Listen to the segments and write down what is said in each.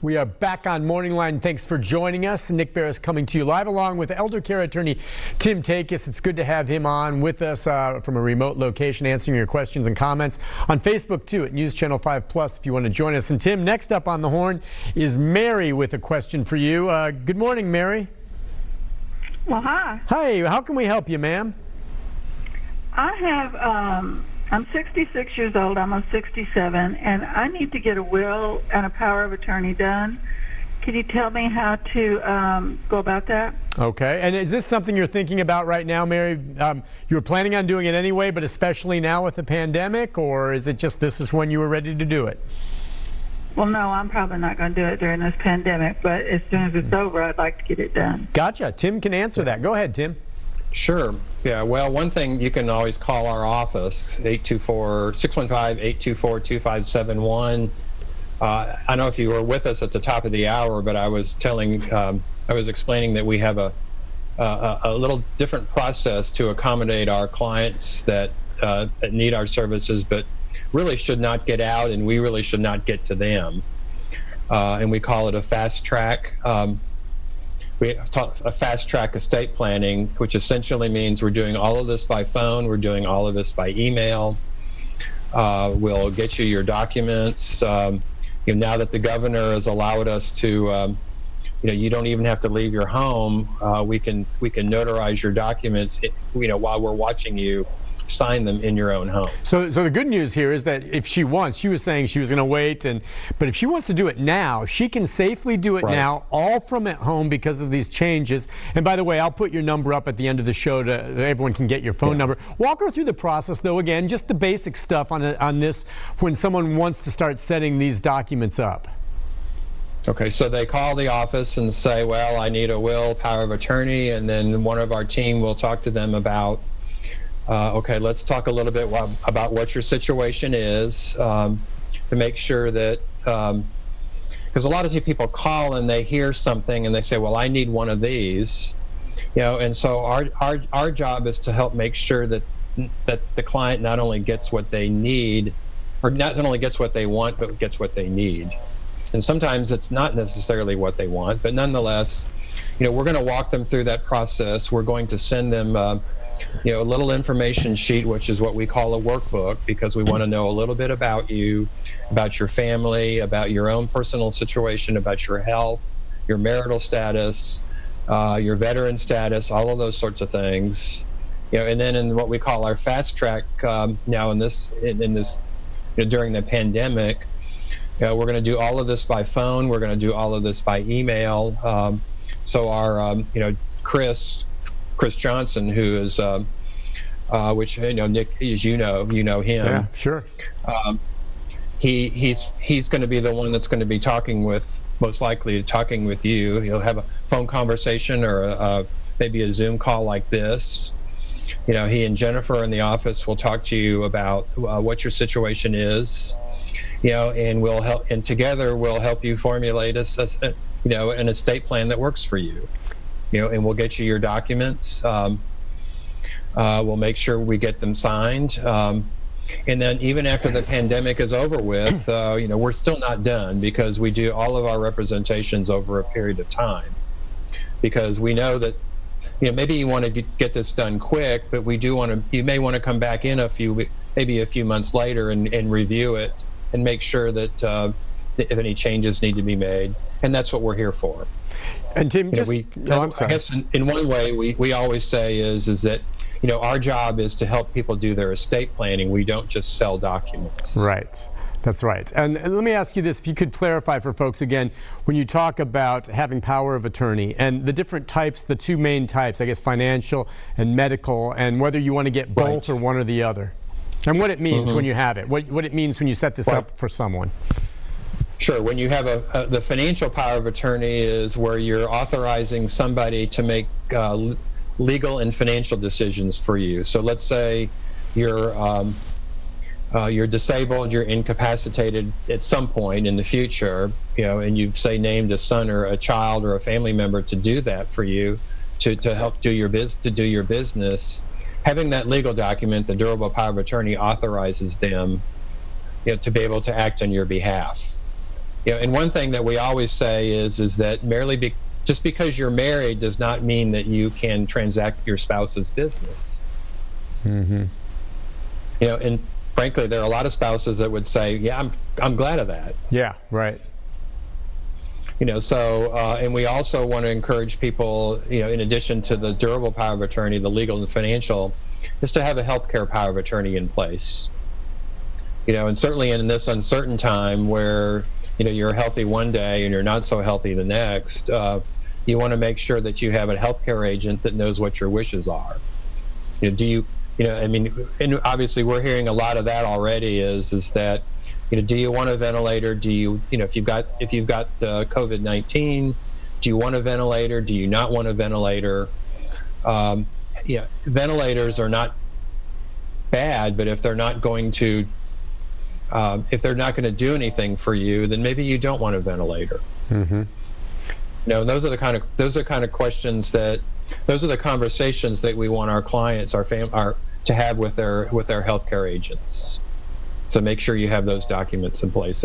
We are back on MorningLine. Thanks for joining us. Nick Barris coming to you live along with elder care attorney Tim Takacs. It's good to have him on with us from a remote location, answering your questions and comments on Facebook too at News Channel 5 Plus if you want to join us. And Tim, next up on the horn is Mary with a question for you. Good morning, Mary. Well, hi. Hi. How can we help you, ma'am? I have, I'm 66 years old, almost 67, and I need to get a will and a power of attorney done. Can you tell me how to go about that? Okay. And is this something you're thinking about right now, Mary? You were planning on doing it anyway, but especially now with the pandemic, or is it just this is when you were ready to do it? Well, no, I'm probably not going to do it during this pandemic, but as soon as it's over, I'd like to get it done. Gotcha. Tim can answer that. Go ahead, Tim. Sure. Yeah, well, one thing, you can always call our office, 615-824-2571. I don't know if you were with us at the top of the hour, but I was explaining that we have a little different process to accommodate our clients that need our services, but really should not get out, and we really should not get to them. And we call it a fast track. We taught a fast track estate planning, which essentially means we're doing all of this by phone, we're doing all of this by email. We'll get you your documents. Now that the governor has allowed us to, you don't even have to leave your home. We can notarize your documents, while we're watching you sign them in your own home. So the good news here is that if she wants, she was saying she was going to wait, but if she wants to do it now, she can safely do it now, all from at home because of these changes. And by the way, I'll put your number up at the end of the show so everyone can get your phone number. Walk her through the process, though, again, just the basic stuff on this when someone wants to start setting these documents up. Okay, so they call the office and say, well, I need a will, power of attorney, and then one of our team will talk to them about okay, let's talk a little bit about what your situation is to make sure that, because a lot of people call and they hear something and they say, well, I need one of these, and so our job is to help make sure that the client not only gets what they need, or not only gets what they want, but gets what they need. And sometimes it's not necessarily what they want, but nonetheless, we're going to walk them through that process. We're going to send them a little information sheet, which is what we call a workbook, because we want to know a little bit about you, about your family, about your own personal situation, about your health, your marital status, your veteran status, all of those sorts of things. And then in what we call our fast track now in this during the pandemic, we're going to do all of this by phone. We're going to do all of this by email. So our Chris Johnson, who is, which Nick, as you know him. Yeah, sure. He's going to be the one that's going to be most likely talking with you. He'll have a phone conversation or maybe a Zoom call like this. He and Jennifer in the office will talk to you about what your situation is. And we'll help, and together we'll help you formulate an estate plan that works for you. And we'll get you your documents. We'll make sure we get them signed. And then even after the pandemic is over with, we're still not done, because we do all of our representations over a period of time. Because we know that, maybe you want to get this done quick, but you may want to come back in maybe a few months later and review it and make sure that if any changes need to be made. And that's what we're here for. And Tim, I'm sorry. I guess in one way we always say is that our job is to help people do their estate planning. We don't just sell documents. Right. That's right. And let me ask you this, if you could clarify for folks again, when you talk about having power of attorney and the different types, the two main types, I guess financial and medical, and whether you want to get both or one or the other, and what it means when you have it, what it means when you set this up for someone. Sure. When you have the financial power of attorney is where you're authorizing somebody to make legal and financial decisions for you. So let's say you're disabled, you're incapacitated at some point in the future, and you've named a son or a child or a family member to do that for you, to help do your business. Having that legal document, the durable power of attorney, authorizes them, to be able to act on your behalf. You know, and one thing that we always say is that just because you're married does not mean that you can transact your spouse's business. Mm-hmm. You know, and frankly, there are a lot of spouses that would say, "Yeah, I'm glad of that." Yeah, right. You know, so and we also want to encourage people, you know, in addition to the durable power of attorney, the legal and financial, is to have a healthcare power of attorney in place. You know, and certainly in this uncertain time where, you know, you're healthy one day and you're not so healthy the next, you want to make sure that you have a healthcare agent that knows what your wishes are. You know, I mean, and obviously we're hearing a lot of that already. Is that, you know, do you want a ventilator? Do you, you know, if you've got COVID-19, do you want a ventilator? Do you not want a ventilator? Yeah, ventilators are not bad, but if they're not going to do anything for you, then maybe you don't want a ventilator. Mm-hmm. You know, those are the kind of questions that, those are the conversations that we want our clients, to have with their healthcare agents. So make sure you have those documents in place: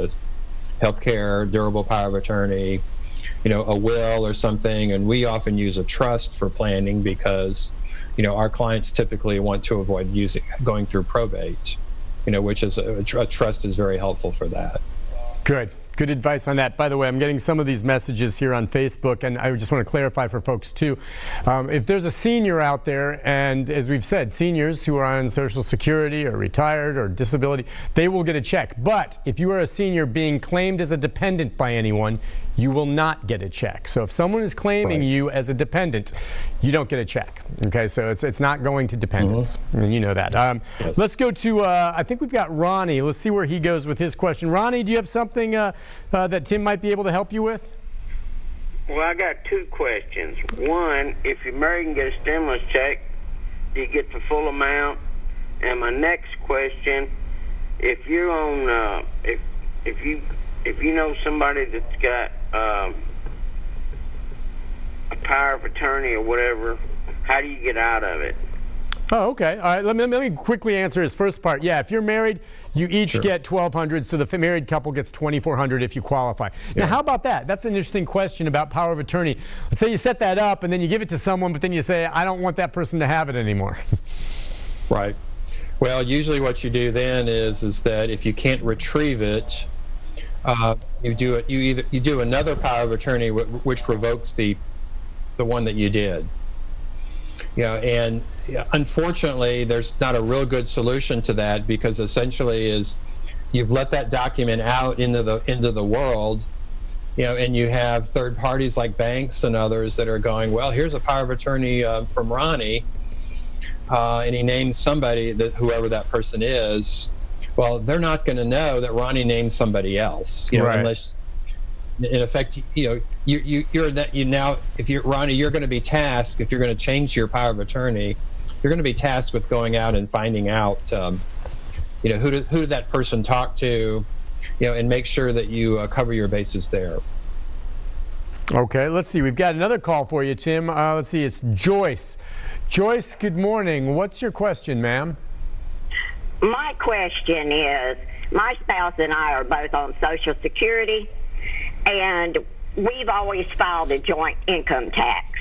healthcare, durable power of attorney, you know, a will or something. And we often use a trust for planning because, you know, our clients typically want to avoid going through probate. You know, which is a trust is very helpful for that. Good advice on that. By the way, I'm getting some of these messages here on Facebook, and I just want to clarify for folks too. If there's a senior out there, and as we've said, seniors who are on Social Security or retired or disability, they will get a check. But if you are a senior being claimed as a dependent by anyone, you will not get a check. So if someone is claiming you as a dependent, you don't get a check. Okay, so it's not going to dependents, and you know that. Yes. Let's go to, I think we've got Ronnie. Let's see where he goes with his question. Ronnie, do you have something that Tim might be able to help you with? Well, I got two questions. One, if you're married and get a stimulus check, do you get the full amount? And my next question, if you're on, if you know somebody that's got a power of attorney or whatever, how do you get out of it? Oh, okay. All right. Let me quickly answer his first part. Yeah, if you're married, you each get $1,200, so the married couple gets $2,400 if you qualify. Now, how about that? That's an interesting question about power of attorney. Let's say you set that up and then you give it to someone, but then you say, I don't want that person to have it anymore. Right. Well, usually what you do then is that if you can't retrieve it, you do another power of attorney which revokes the one that you did. And unfortunately, there's not a real good solution to that, because essentially is you've let that document out into the world, and you have third parties like banks and others that are going, well, here's a power of attorney from Ronnie, and he names somebody, whoever that person is. Well, they're not going to know that Ronnie named somebody else, unless, in effect, you're now, if you're Ronnie, you're going to be tasked, if you're going to change your power of attorney, you're going to be tasked with going out and finding out, who did that person talk to, and make sure that you cover your bases there. Okay, let's see. We've got another call for you, Tim. Let's see. It's Joyce. Joyce, good morning. What's your question, ma'am? My question is, my spouse and I are both on Social Security, and we've always filed a joint income tax.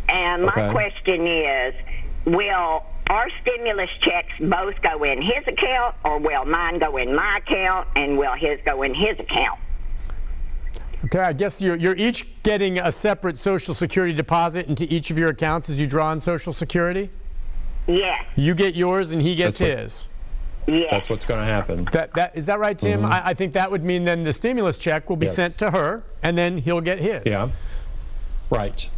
And my question is, will our stimulus checks both go in his account, or will mine go in my account, and will his go in his account? Okay, I guess you're each getting a separate Social Security deposit into each of your accounts as you draw on Social Security? Yes. You get yours and he gets his? Yes. That's what's going to happen. Is that right, Tim? I think that would mean then the stimulus check will be sent to her, and then he'll get his. Yeah. Right.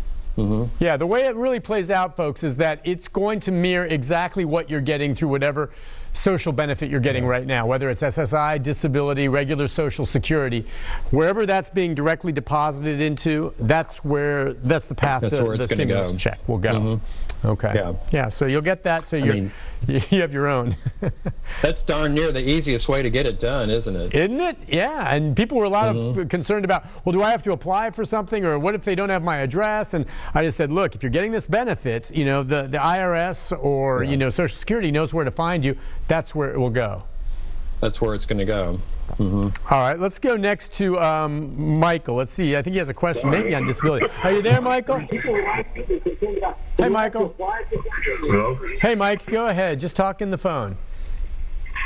Yeah, the way it really plays out, folks, is that it's going to mirror exactly what you're getting through whatever social benefit you're getting right now, whether it's SSI, disability, regular Social Security. Wherever that's being directly deposited into, that's the path the stimulus check will go. Okay. Yeah, so you'll get that, so you have your own. That's darn near the easiest way to get it done, isn't it? Isn't it? Yeah, and people were a lot of concerned about, well, do I have to apply for something, or what if they don't have my address? And I just said, look, if you're getting this benefit, the IRS or Social Security knows where to find you. That's where it will go. that's where it's going to go. All right, let's go next to Michael. Let's see. I think he has a question, maybe on disability. Are you there, Michael? Hey, Michael. Hello? Hey, Mike, go ahead. Just talk in the phone.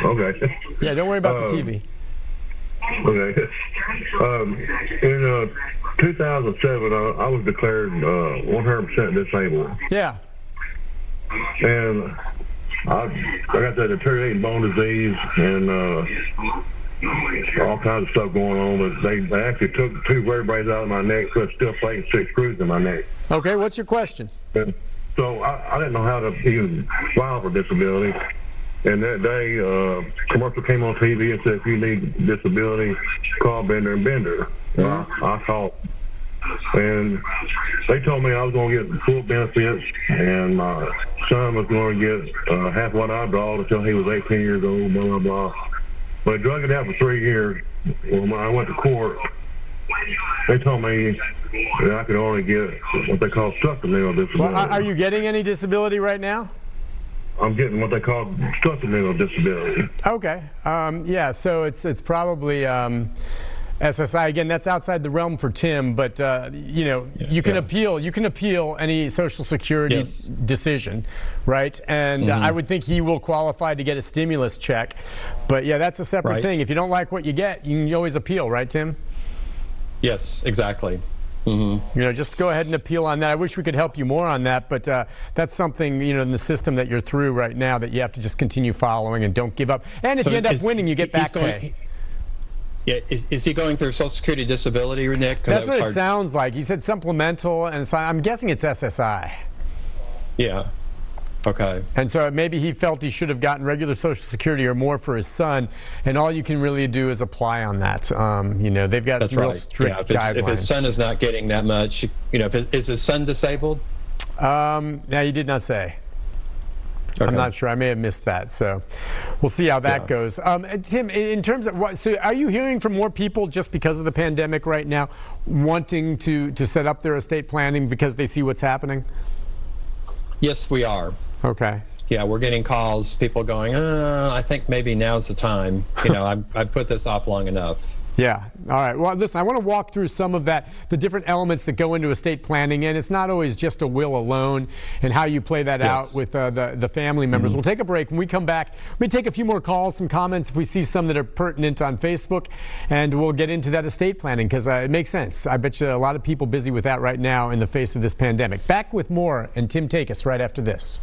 Okay. Yeah, don't worry about the TV. Okay. In 2007, I was declared 100% disabled. Yeah. And I got that deteriorating bone disease and all kinds of stuff going on. But they actually took 2 vertebrae out of my neck, but still placing 6 screws in my neck. Okay, what's your question? And so I didn't know how to even file for disability. And that day, commercial came on TV and said, if you need disability, call Bender and Bender. I called. And they told me I was going to get full benefits, and my son was going to get half what I drawed until he was 18 years old, blah, blah, blah. But I drug it out for 3 years. When I went to court, they told me that I could only get what they call supplemental disability. Well, are you getting any disability right now? I'm getting what they call supplemental disability. Okay. Yeah, so it's probably SSI. Again, that's outside the realm for Tim, but you know, you can appeal. You can appeal any Social Security decision, right? And I would think he will qualify to get a stimulus check. But yeah, that's a separate thing. If you don't like what you get, you can always appeal, right, Tim? Yes, exactly. You know, just go ahead and appeal on that. I wish we could help you more on that, but that's something, you know, in the system that you're through right now that you have to just continue following and don't give up. And if you end up winning, you get back pay. Yeah, is he going through Social Security disability, Nick? That's what it sounds like. He said supplemental, and so I'm guessing it's SSI. Yeah. Okay. And so maybe he felt he should have gotten regular Social Security or more for his son, and all you can really do is apply on that. You know, they've got some real strict guidelines. If his son is not getting that much, you know, is his son disabled? No, he did not say. Okay. I'm not sure. I may have missed that. So we'll see how that goes. Tim, in terms of what, so are you hearing from more people just because of the pandemic right now wanting to set up their estate planning because they see what's happening? Yes, we are. Okay. Yeah, we're getting calls, people going, I think maybe now's the time. You know, I put this off long enough. Yeah. All right. Well, listen, I want to walk through some of that, the different elements that go into estate planning, and it's not always just a will alone and how you play that out with the family members. We'll take a break. When we come back, we take a few more calls, some comments if we see some that are pertinent on Facebook, and we'll get into that estate planning because it makes sense. I bet you a lot of people busy with that right now in the face of this pandemic. Back with more and Tim Takacs right after this.